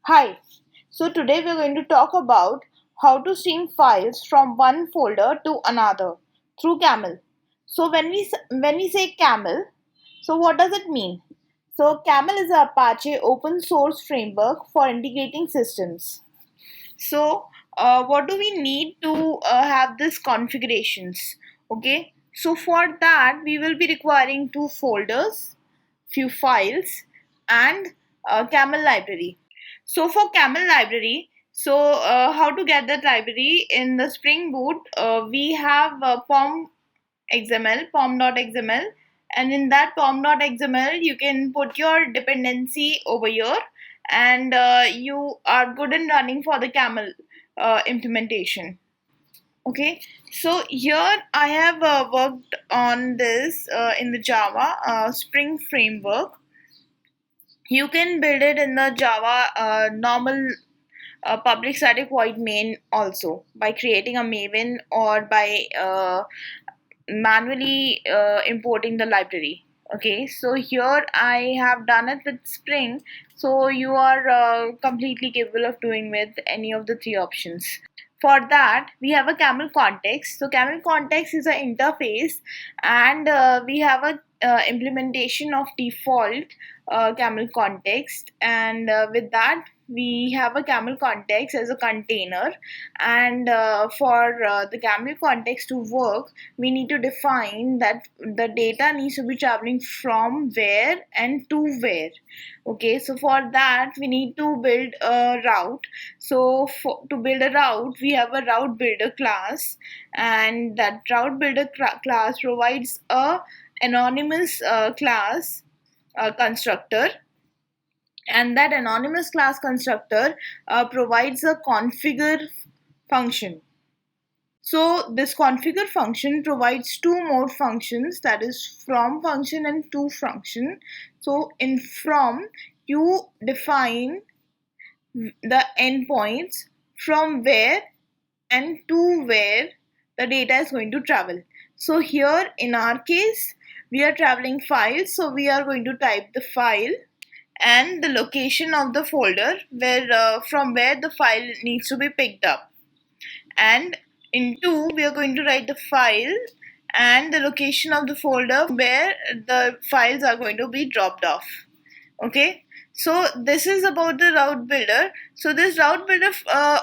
Hi, so today we're going to talk about how to stream files from one folder to another through Camel. So when we say Camel, so what does it mean? So Camel is a Apache open source framework for integrating systems. So what do we need to have this configurations? Okay, so for that we will be requiring two folders, few files, and Camel library. So for Camel library, so how to get that library in the Spring Boot? We have pom.xml, and in that pom.xml you can put your dependency over here, and you are good and running for the Camel implementation. Okay, so here I have worked on this in the Java Spring framework. You can build it in the Java normal public static void main also by creating a maven or by manually importing the library. Okay, so here I have done it with Spring, so you are completely capable of doing with any of the three options. For that we have a Camel context. So Camel context is an interface, and we have a implementation of default Camel context, and with that we have a Camel context as a container, and for the Camel context to work we need to define that the data needs to be traveling from where and to where. Okay, so for that we need to build a route. So to build a route we have a route builder class, and that route builder class provides a anonymous class constructor, and that anonymous class constructor provides a configure function. So this configure function provides two more functions, that is from function and to function. So in from you define the endpoints from where and to where the data is going to travel. So here in our case we are traveling files, so we are going to type the file and the location of the folder where from where the file needs to be picked up, and in 2 we are going to write the file and the location of the folder where the files are going to be dropped off. Okay, so this is about the route builder. So this route builder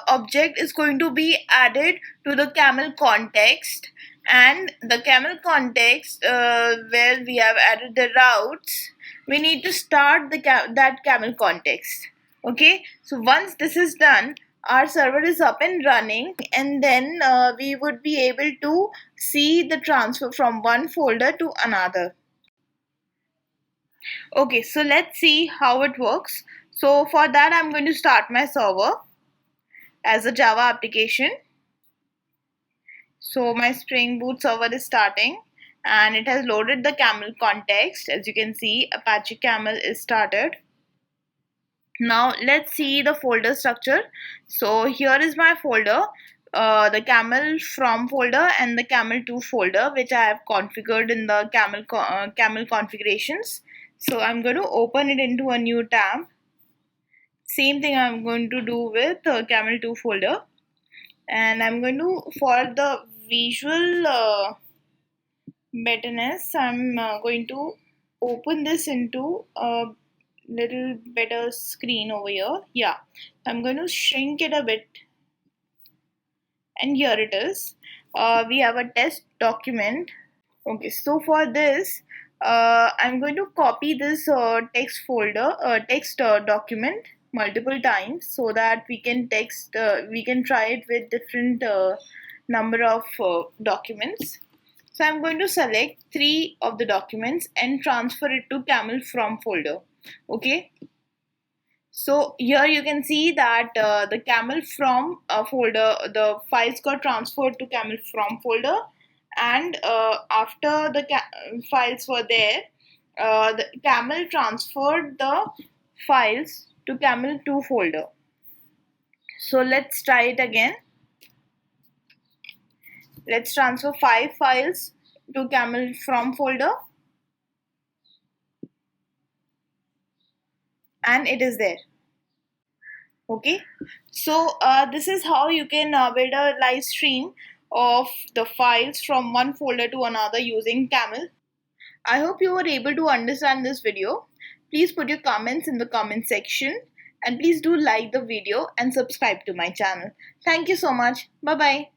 object is going to be added to the Camel context, and the Camel context where we have added the routes, we need to start that Camel context. Okay, so once this is done our server is up and running, and then we would be able to see the transfer from one folder to another. Okay, so let's see how it works. So for that I'm going to start my server as a Java application. So my Spring Boot server is starting, and it has loaded the Camel context. As you can see, Apache Camel is started. Now let's see the folder structure. So here is my folder, the Camel from folder and the Camel 2 folder, which I have configured in the Camel configurations. So I'm going to open it into a new tab. Same thing I'm going to do with Camel 2 folder, and I'm going to, for the visual betterness, I'm going to open this into a little better screen over here. Yeah, I'm going to shrink it a bit, and here it is. We have a test document. Okay, so for this I'm going to copy this text document multiple times so that we can try it with different number of documents. So I'm going to select 3 of the documents and transfer it to Camel from folder. Okay, so here you can see that the Camel from folder, the files got transferred to Camel from folder, and after the files were there, the Camel transferred the files to Camel 2 folder. So let's try it again. Let's transfer 5 files to Camel from folder, and it is there. Okay, so this is how you can build a live stream of the files from one folder to another using Camel. I hope you were able to understand this video. Please put your comments in the comment section, and please do like the video and subscribe to my channel. Thank you so much. Bye bye.